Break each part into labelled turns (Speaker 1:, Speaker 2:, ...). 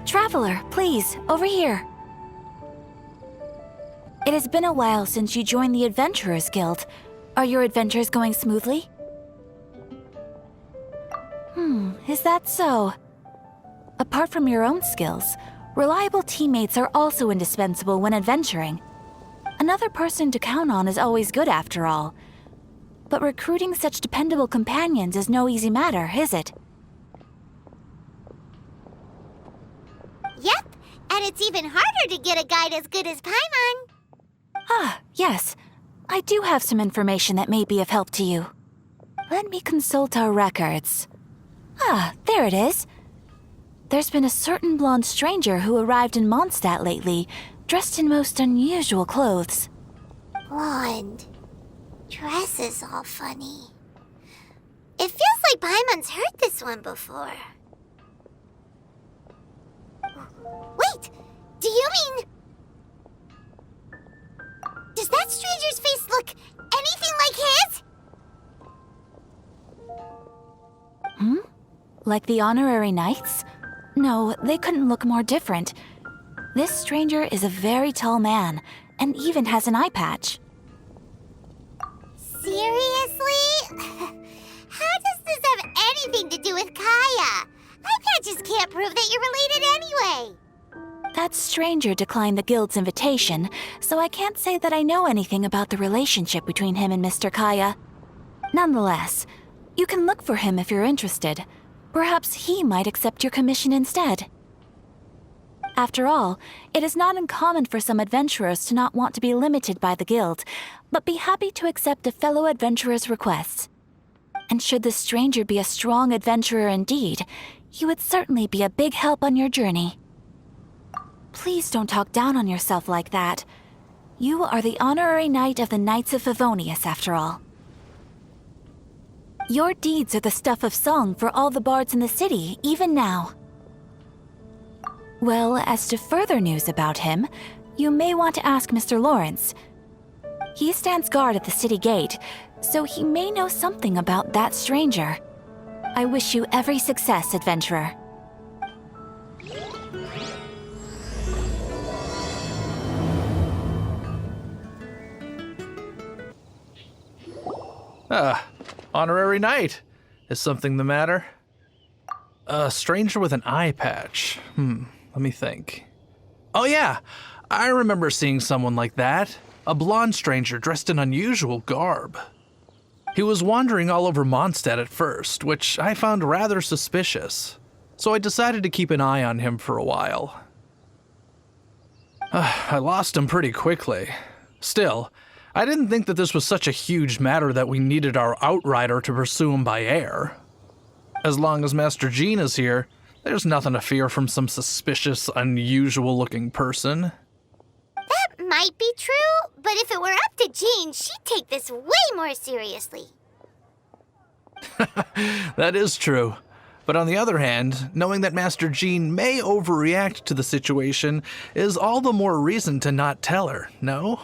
Speaker 1: Traveler, please, over here. It has been a while since you joined the Adventurers Guild. Are your adventures going smoothly? Is that so? Apart from your own skills, reliable teammates are also indispensable when adventuring. Another person to count on is always good after all. But recruiting such dependable companions is no easy matter, is it?
Speaker 2: Yep, and it's even harder to get a guide as good as Paimon.
Speaker 1: Ah, yes. I do have some information that may be of help to you. Let me consult our records. Ah, there it is. There's been a certain blonde stranger who arrived in Mondstadt lately, dressed in most unusual clothes.
Speaker 2: Blonde. Dress is all funny. It feels like Paimon's heard this one before. Wait! Do you mean... Does that stranger's face look anything like his?
Speaker 1: Like the honorary knights? No, they couldn't look more different. This stranger is a very tall man, and even has an eye patch.
Speaker 2: Seriously? How does this have anything to do with Kaya? Eye patches can't prove that you're related anyway.
Speaker 1: That stranger declined the guild's invitation, so I can't say that I know anything about the relationship between him and Mr. Kaya. Nonetheless, you can look for him if you're interested. Perhaps he might accept your commission instead. After all, it is not uncommon for some adventurers to not want to be limited by the guild, but be happy to accept a fellow adventurer's requests. And should the stranger be a strong adventurer indeed, he would certainly be a big help on your journey. Please don't talk down on yourself like that. You are the honorary knight of the Knights of Favonius, after all. Your deeds are the stuff of song for all the bards in the city, even now. Well, as to further news about him, you may want to ask Mr. Lawrence. He stands guard at the city gate, so he may know something about that stranger. I wish you every success, adventurer.
Speaker 3: Honorary knight. Is something the matter? A stranger with an eye patch. Let me think. Oh yeah, I remember seeing someone like that. A blonde stranger dressed in unusual garb. He was wandering all over Mondstadt at first, which I found rather suspicious. So I decided to keep an eye on him for a while. I lost him pretty quickly. Still, I didn't think that this was such a huge matter that we needed our outrider to pursue him by air. As long as Master Jean is here, there's nothing to fear from some suspicious, unusual-looking person.
Speaker 2: That might be true, but if it were up to Jean, she'd take this way more seriously.
Speaker 3: That is true. But on the other hand, knowing that Master Jean may overreact to the situation is all the more reason to not tell her, no?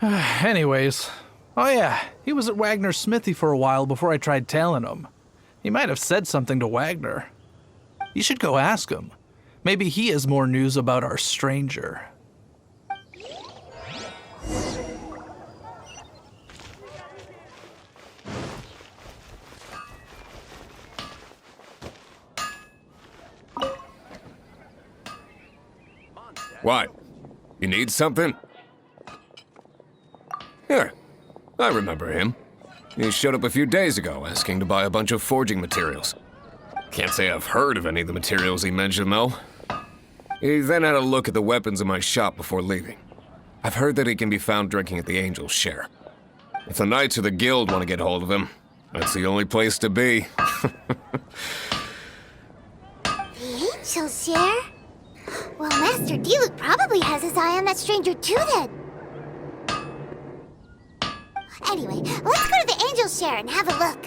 Speaker 3: Anyways, oh yeah, he was at Wagner's smithy for a while before I tried tailing him. He might have said something to Wagner. You should go ask him. Maybe he has more news about our stranger.
Speaker 4: What? You need something? Here, I remember him. He showed up a few days ago asking to buy a bunch of forging materials. Can't say I've heard of any of the materials he mentioned, though. He then had a look at the weapons in my shop before leaving. I've heard that he can be found drinking at the Angel's Share. If the Knights of the Guild want to get hold of him, that's the only place to be.
Speaker 2: The Angel's Share? Well, Master Diluc probably has his eye on that stranger too, then. Anyway, let's go to the Angel's Share and have a look.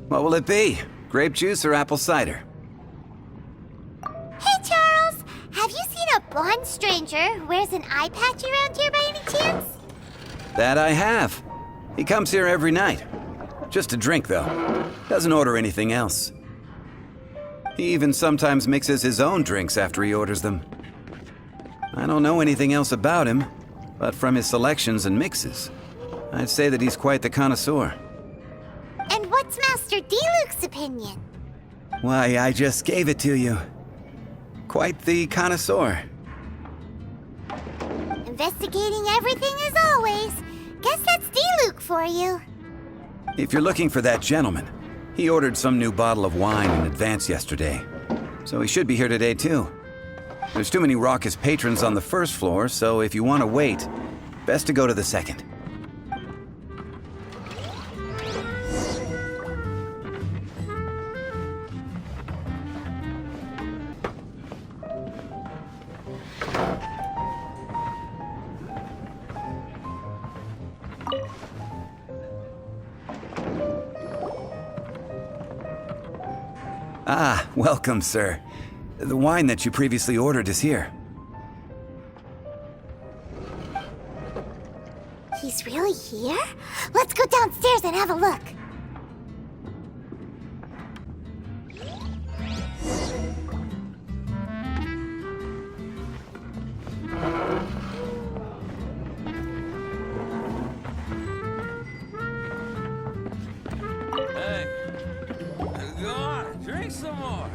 Speaker 5: What will it be? Grape juice or apple cider?
Speaker 2: Hey, Charles! Have you seen a blonde stranger who wears an eye patch around here by any chance?
Speaker 5: That I have. He comes here every night. Just a drink, though. Doesn't order anything else. He even sometimes mixes his own drinks after he orders them. I don't know anything else about him, but from his selections and mixes, I'd say that he's quite the connoisseur.
Speaker 2: And what's Master Diluc's opinion?
Speaker 5: Why, I just gave it to you. Quite the connoisseur.
Speaker 2: Investigating everything as always. Guess that's Diluc for you.
Speaker 5: If you're looking for that gentleman, he ordered some new bottle of wine in advance yesterday. So he should be here today too. There's too many raucous patrons on the first floor, so if you want to wait, best to go to the second. Ah, welcome, sir. The wine that you previously ordered is here.
Speaker 2: He's really here? Let's go downstairs and have a look.
Speaker 6: Hey, go on, drink some more.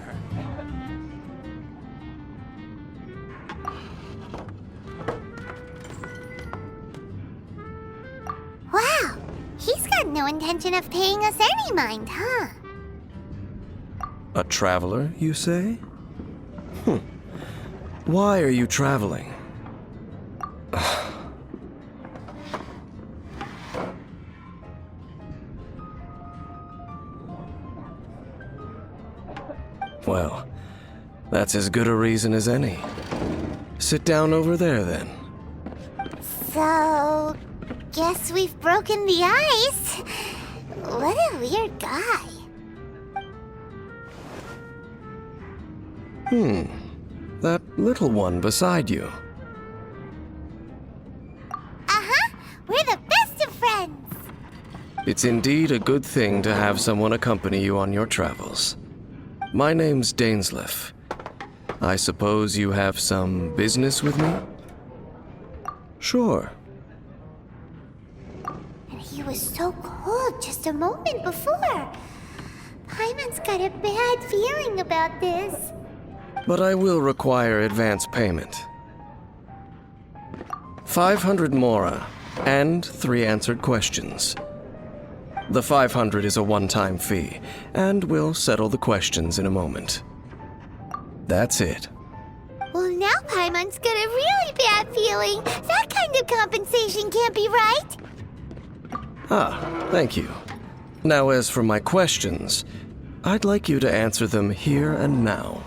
Speaker 2: Wow, he's got no intention of paying us any mind, huh?
Speaker 6: A traveler, you say? Why are you traveling? Well, that's as good a reason as any. Sit down over there, then.
Speaker 2: So, guess we've broken the ice. What a weird guy.
Speaker 6: That little one beside you.
Speaker 2: Uh-huh, we're the best of friends.
Speaker 6: It's indeed a good thing to have someone accompany you on your travels. My name's Dainsleif. I suppose you have some business with me? Sure.
Speaker 2: And he was so cold just a moment before. Paimon's got a bad feeling about this.
Speaker 6: But I will require advance payment. 500 mora, and 3 answered questions. The 500 is a one-time fee, and we'll settle the questions in a moment. That's it.
Speaker 2: Well, now Paimon's got a really bad feeling. That kind of compensation can't be right.
Speaker 6: Ah, thank you. Now, as for my questions, I'd like you to answer them here and now.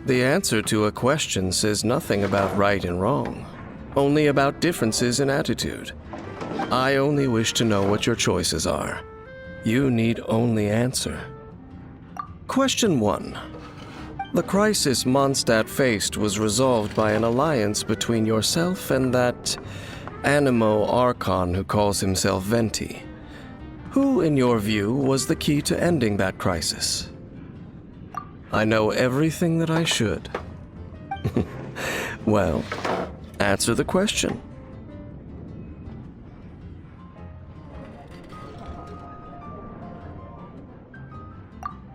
Speaker 6: The answer to a question says nothing about right and wrong, only about differences in attitude. I only wish to know what your choices are. You need only answer. Question 1. The crisis Mondstadt faced was resolved by an alliance between yourself and that animo archon who calls himself Venti. Who, in your view, was the key to ending that crisis? I know everything that I should. Well, answer the question.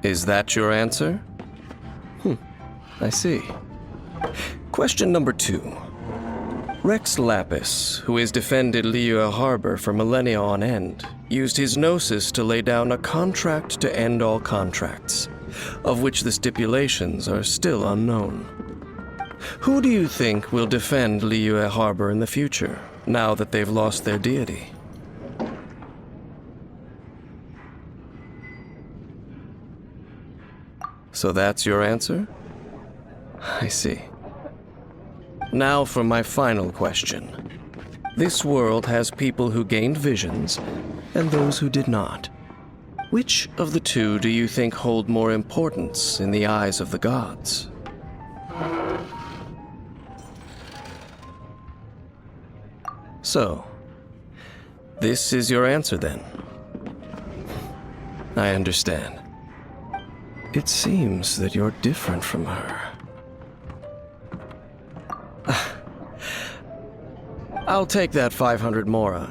Speaker 6: Is that your answer? I see. Question number 2. Rex Lapis, who has defended liyue Harbor for millennia on end, used his gnosis to lay down a contract to end all contracts, of which the stipulations are still unknown. Who do you think will defend liyue Harbor in the future, now that they've lost their deity? So that's your answer? I see. Now for my final question. This world has people who gained visions, and those who did not. Which of the two do you think hold more importance in the eyes of the gods? So, this is your answer then. I understand. It seems that you're different from her. I'll take that 500 mora.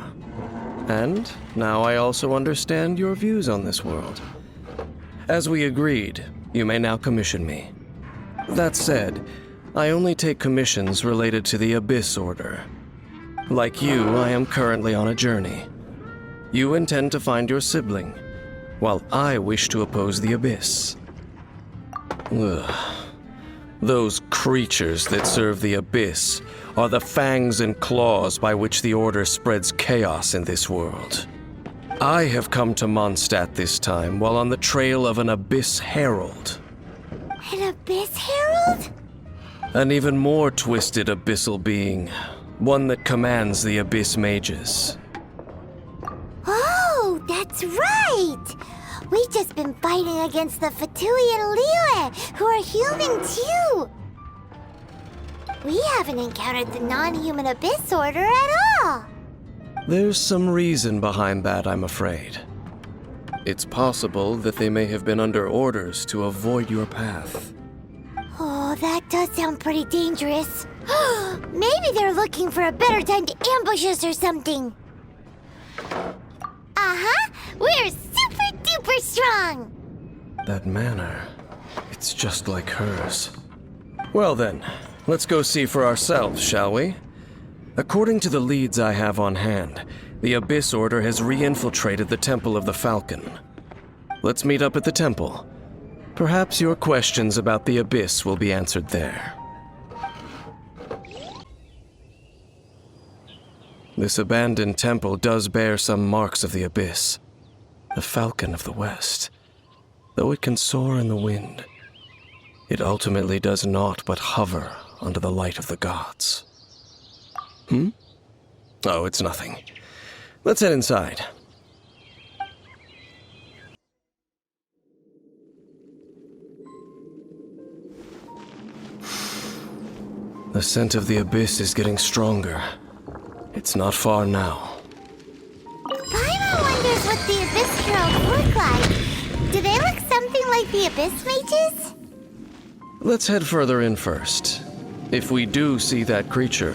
Speaker 6: And now I also understand your views on this world. As we agreed, you may now commission me. That said, I only take commissions related to the Abyss Order. Like you, I am currently on a journey. You intend to find your sibling, while I wish to oppose the Abyss. Ugh. Those creatures that serve the Abyss are the fangs and claws by which the Order spreads chaos in this world. I have come to Mondstadt this time while on the trail of an Abyss Herald.
Speaker 2: An Abyss Herald?
Speaker 6: An even more twisted abyssal being, one that commands the Abyss Mages.
Speaker 2: Oh, that's right! We've just been fighting against the Fatui and liyue, who are human too! We haven't encountered the non-human Abyss Order at all!
Speaker 6: There's some reason behind that, I'm afraid. It's possible that they may have been under orders to avoid your path.
Speaker 2: Oh, that does sound pretty dangerous. Maybe they're looking for a better time to ambush us or something. Uh-huh! We're super duper strong!
Speaker 6: That manner, it's just like hers. Well then, let's go see for ourselves, shall we? According to the leads I have on hand, the Abyss Order has re-infiltrated the Temple of the Falcon. Let's meet up at the temple. Perhaps your questions about the Abyss will be answered there. This abandoned temple does bear some marks of the Abyss. The Falcon of the West. Though it can soar in the wind, it ultimately does naught but hover under the light of the gods. Oh, it's nothing. Let's head inside. The scent of the Abyss is getting stronger. It's not far now.
Speaker 2: Paimon wonders what the Abyss Heralds look like. Do they look something like the Abyss Mages?
Speaker 6: Let's head further in first. If we do see that creature,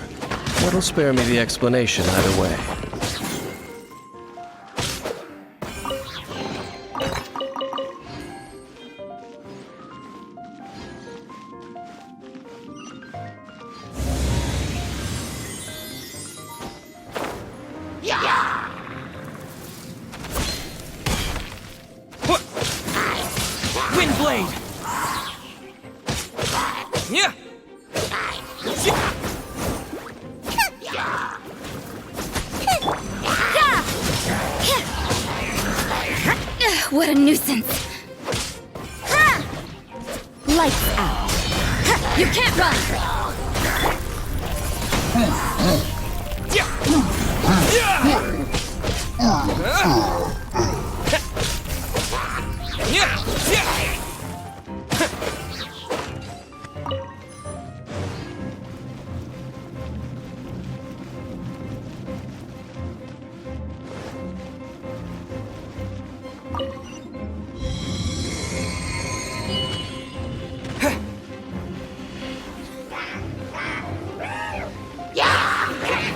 Speaker 6: that'll spare me the explanation either way.
Speaker 7: Windblade! Yeah!
Speaker 1: What a nuisance! Lights out! You can't run!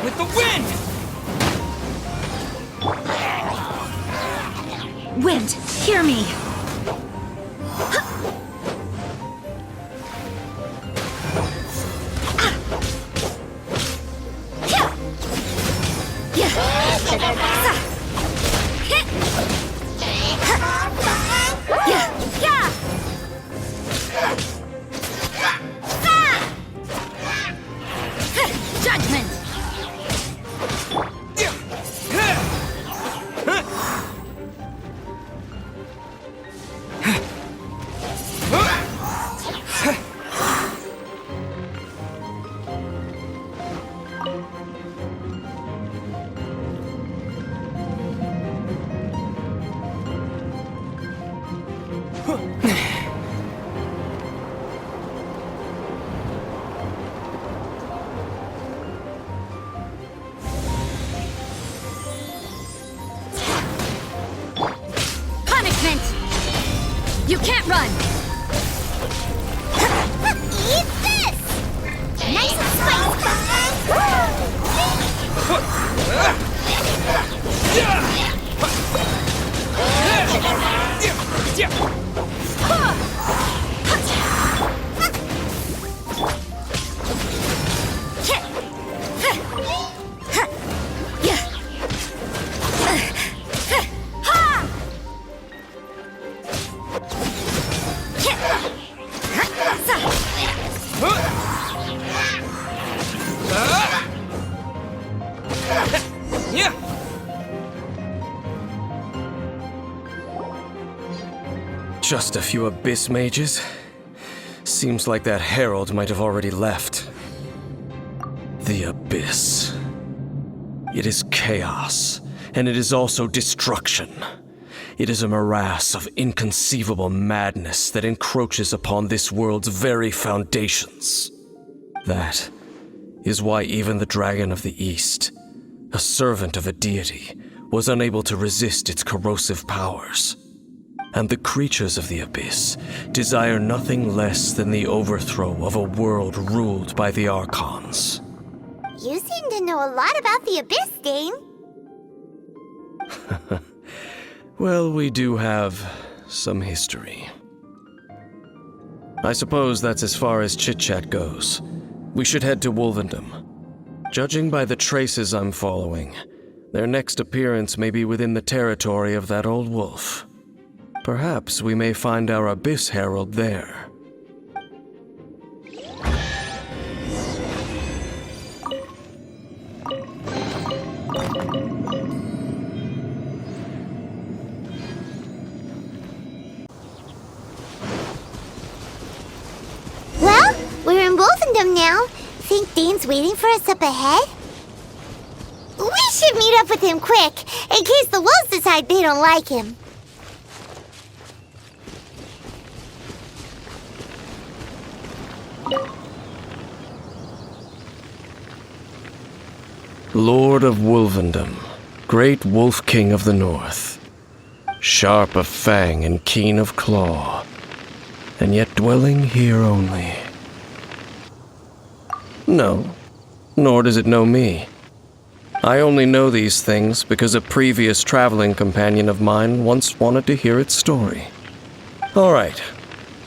Speaker 7: With the wind!
Speaker 1: Wind, hear me! Judgment! Punishment! You can't run!
Speaker 2: Eat this! Nice and spicy!
Speaker 7: Yeah.
Speaker 6: Just a few abyss mages? Seems like that herald might have already left. The abyss. It is chaos, and it is also destruction. It is a morass of inconceivable madness that encroaches upon this world's very foundations. That is why even the Dragon of the East, a servant of a deity, was unable to resist its corrosive powers. And the creatures of the Abyss desire nothing less than the overthrow of a world ruled by the archons.
Speaker 2: You seem to know a lot about the Abyss, Dane.
Speaker 6: Well, we do have some history. I suppose that's as far as chit-chat goes. We should head to Wolvendom. Judging by the traces I'm following, their next appearance may be within the territory of that old wolf. Perhaps we may find our Abyss Herald there.
Speaker 2: Well, we're in Wolfendom now. Think Dane's waiting for us up ahead? We should meet up with him quick, in case the wolves decide they don't like him.
Speaker 6: Lord of Wolvendom, great Wolf King of the North, sharp of fang and keen of claw, and yet dwelling here only. No, nor does it know me. I only know these things because a previous traveling companion of mine once wanted to hear its story. All right,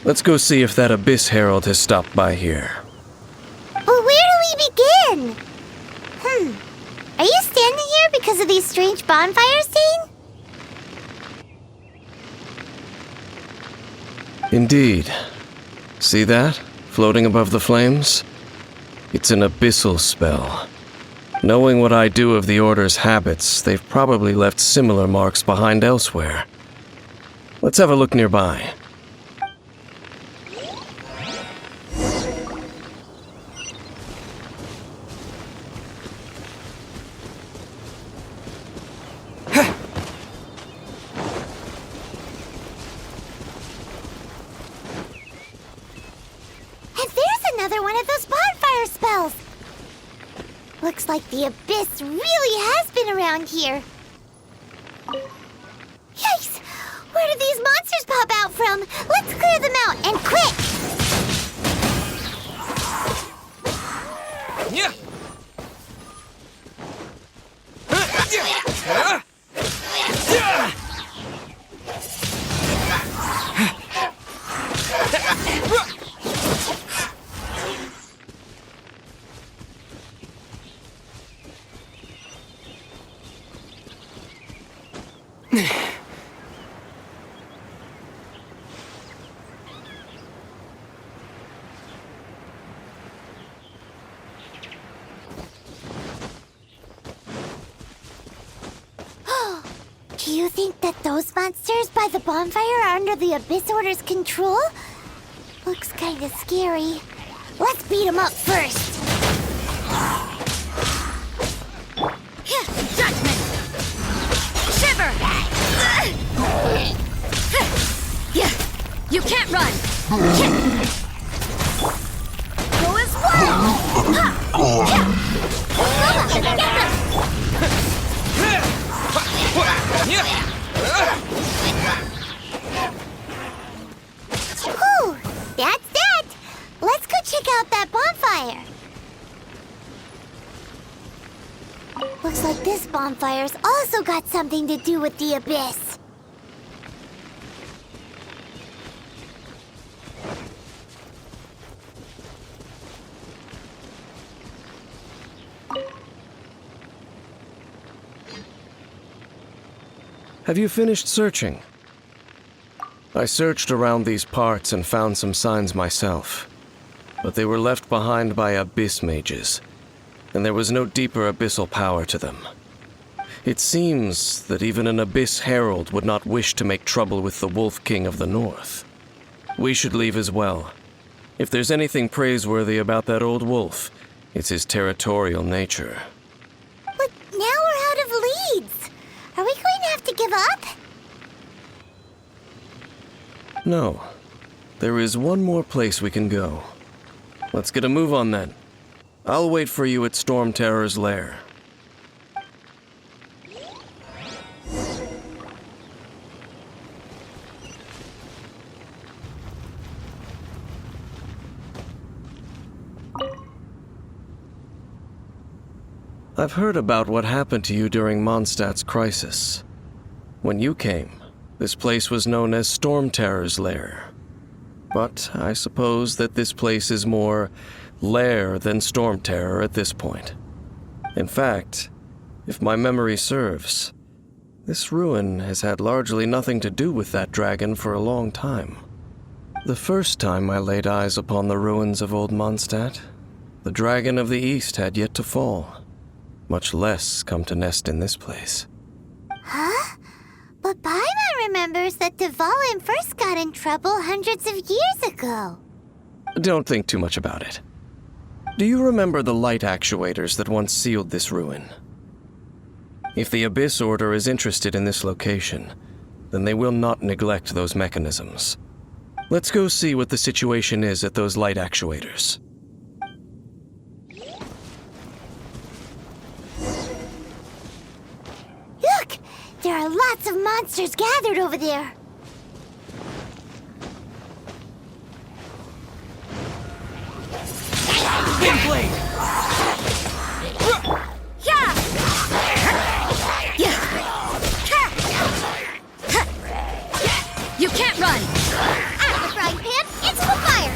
Speaker 6: let's go see if that Abyss Herald has stopped by here.
Speaker 2: But where do we begin? Are you standing here because of these strange bonfires, Dane?
Speaker 6: Indeed. See that, floating above the flames? It's an abyssal spell. Knowing what I do of the Order's habits, they've probably left similar marks behind elsewhere. Let's have a look nearby.
Speaker 2: Looks like the Abyss really has been around here. Yikes! Where did these monsters pop out from? Let's clear them out, and quick!
Speaker 7: Yeah.
Speaker 2: Do you think that those monsters by the bonfire are under the Abyss Order's control? Looks kinda scary. Let's beat them up first.
Speaker 1: Judgment! Shiver! Yeah, you can't run! Go as one! Get them!
Speaker 2: fire's also got something to do with the abyss.
Speaker 6: Have you finished searching? I searched around these parts and found some signs myself, but they were left behind by abyss mages, and there was no deeper abyssal power to them. It seems that even an abyss herald would not wish to make trouble with the Wolf King of the North. We should leave as well. If there's anything praiseworthy about that old wolf, it's his territorial nature.
Speaker 2: But now we're out of leads. Are we going to have to give up?
Speaker 6: No. There is one more place we can go. Let's get a move on then. I'll wait for you at Storm Terror's lair. I've heard about what happened to you during Mondstadt's crisis. When you came, this place was known as Storm Terror's lair. But I suppose that this place is more lair than Storm Terror at this point. In fact, if my memory serves, this ruin has had largely nothing to do with that dragon for a long time. The first time I laid eyes upon the ruins of old Mondstadt, the dragon of the East had yet to fall, much less come to nest in this place.
Speaker 2: Huh? But Paimon remembers that Dvalin first got in trouble hundreds of years ago.
Speaker 6: Don't think too much about it. Do you remember the light actuators that once sealed this ruin? If the Abyss Order is interested in this location, then they will not neglect those mechanisms. Let's go see what the situation is at those light actuators.
Speaker 2: Look! There are lots of monsters gathered over there.
Speaker 7: Windblade!
Speaker 1: You can't run!
Speaker 2: Out of the frying pan, into the fire!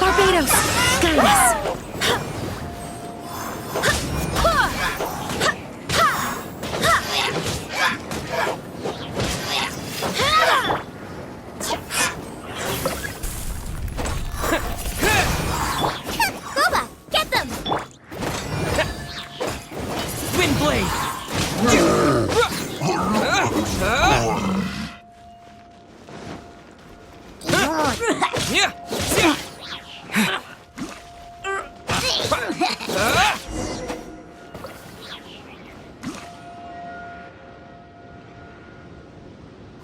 Speaker 1: Barbados! Guide us!
Speaker 2: Boba, get them!
Speaker 7: Windblade!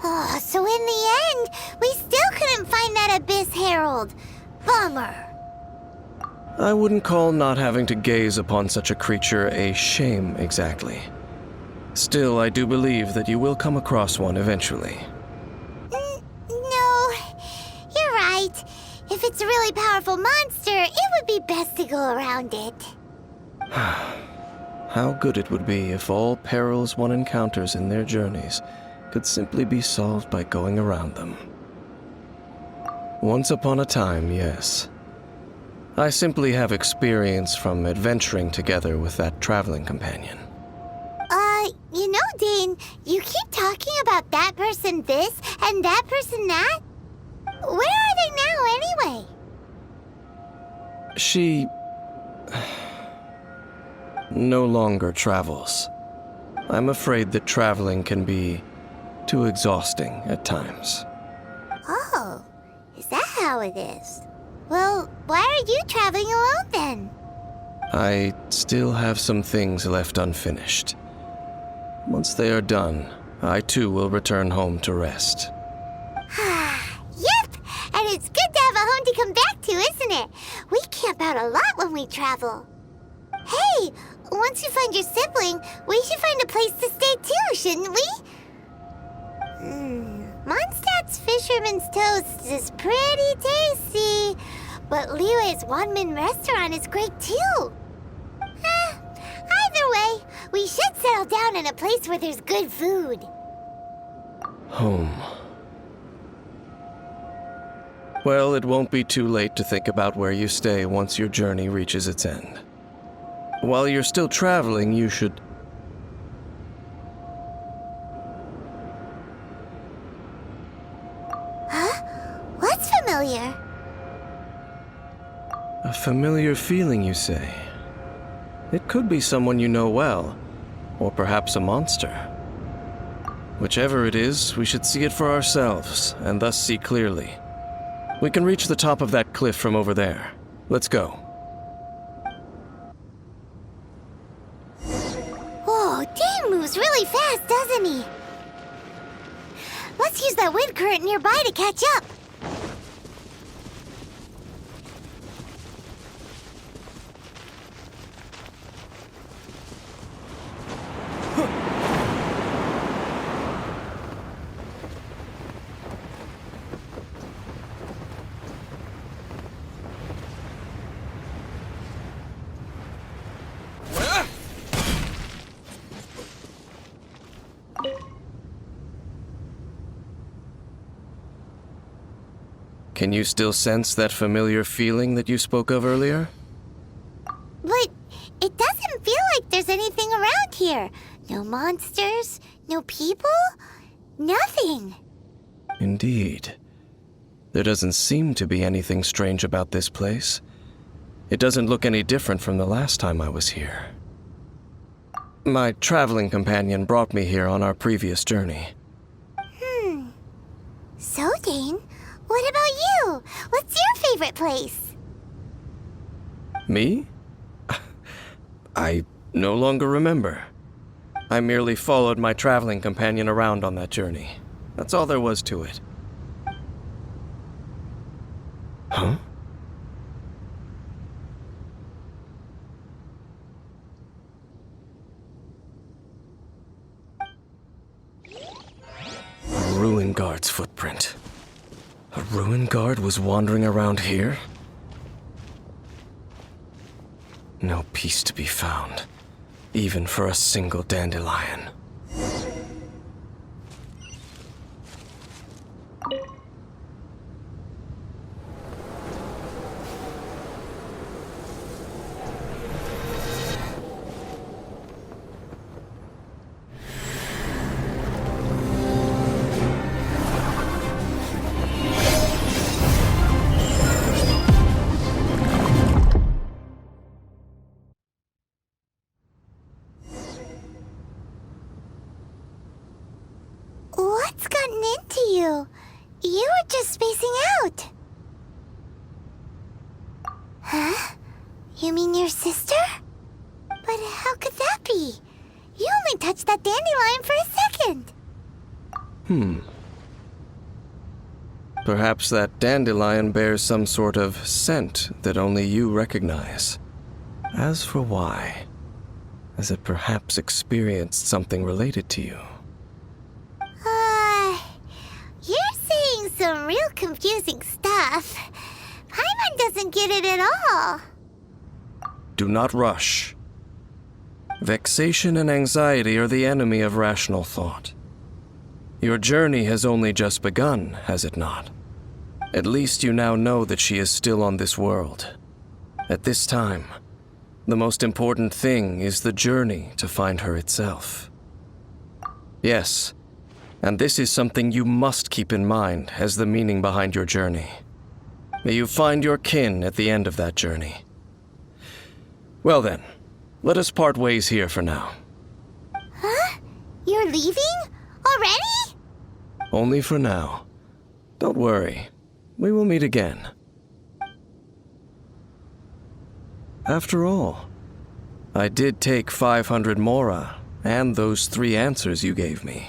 Speaker 2: Oh, so in the end, we still couldn't find that Abyss Herald. Bummer.
Speaker 6: I wouldn't call not having to gaze upon such a creature a shame exactly. Still, I do believe that you will come across one eventually.
Speaker 2: No, you're right. If it's a really powerful monster, it would be best to go around it.
Speaker 6: How good it would be if all perils one encounters in their journeys could simply be solved by going around them. Once upon a time, yes. I simply have experience from adventuring together with that traveling companion.
Speaker 2: You know, Dane, you keep talking about that person this and that person that. Where are they now, anyway?
Speaker 6: She no longer travels. I'm afraid that traveling can be too exhausting at times.
Speaker 2: Oh, is that how it is? Well, why are you traveling alone then?
Speaker 6: I still have some things left unfinished. Once they are done, I too will return home to rest.
Speaker 2: Yep, and it's good to have a home to come back to, isn't it? We camp out a lot when we travel. Hey, once you find your sibling, we should find a place to stay too, shouldn't we? Mondstadt's Fisherman's Toast is pretty tasty, but Liyue's one-man restaurant is great too. Either way, We should settle down in a place where there's good food.
Speaker 6: Home. Well, it won't be too late to think about where you stay once your journey reaches its end. While you're still traveling, you should...
Speaker 2: Huh? What's familiar?
Speaker 6: A familiar feeling, you say? It could be someone you know well, or perhaps a monster. Whichever it is, we should see it for ourselves, and thus see clearly. We can reach the top of that cliff from over there. Let's go.
Speaker 2: Whoa, Dane moves really fast, doesn't he? Let's use that wind current nearby to catch up.
Speaker 6: Can you still sense that familiar feeling that you spoke of earlier?
Speaker 2: But it doesn't feel like there's anything around here. No monsters, no people, nothing.
Speaker 6: Indeed. There doesn't seem to be anything strange about this place. It doesn't look any different from the last time I was here. My traveling companion brought me here on our previous journey.
Speaker 2: So, Dane, what about you? What's your favorite place?
Speaker 6: Me? I no longer remember. I merely followed my traveling companion around on that journey. That's all there was to it. Huh? A ruin guard's footprint. A ruin guard was wandering around here? No peace to be found, even for a single dandelion.
Speaker 2: What's gotten into you? You were just spacing out. Huh? You mean your sister? But how could that be? You only touched that dandelion for a second.
Speaker 6: Perhaps that dandelion bears some sort of scent that only you recognize. As for why, has it perhaps experienced something related to you?
Speaker 2: You're saying some real confusing stuff. Paimon doesn't get it at all.
Speaker 6: Do not rush. Vexation and anxiety are the enemy of rational thought. Your journey has only just begun, has it not? At least you now know that she is still on this world. At this time, the most important thing is the journey to find her itself. Yes, and this is something you must keep in mind as the meaning behind your journey. May you find your kin at the end of that journey. Well then, let us part ways here for now.
Speaker 2: Huh? You're leaving? Already?
Speaker 6: Only for now. Don't worry, we will meet again. After all, I did take 500 mora and those 3 answers you gave me.